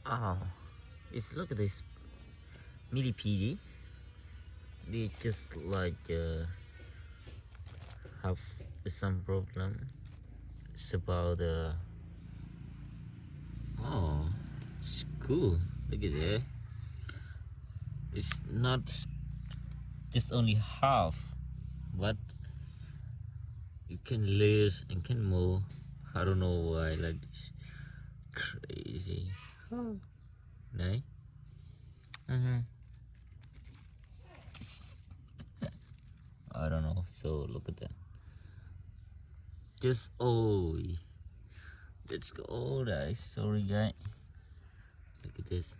Oh, look at this millipede. They just like have some problem. It's about oh, it's cool. Look at that. It's not just only half, but you can lose and can move. I don't know why like this. Crazy. Nice. I don't know. So look at that. Just oh, let's go. Oh, guys. Sorry, guys. Look at this.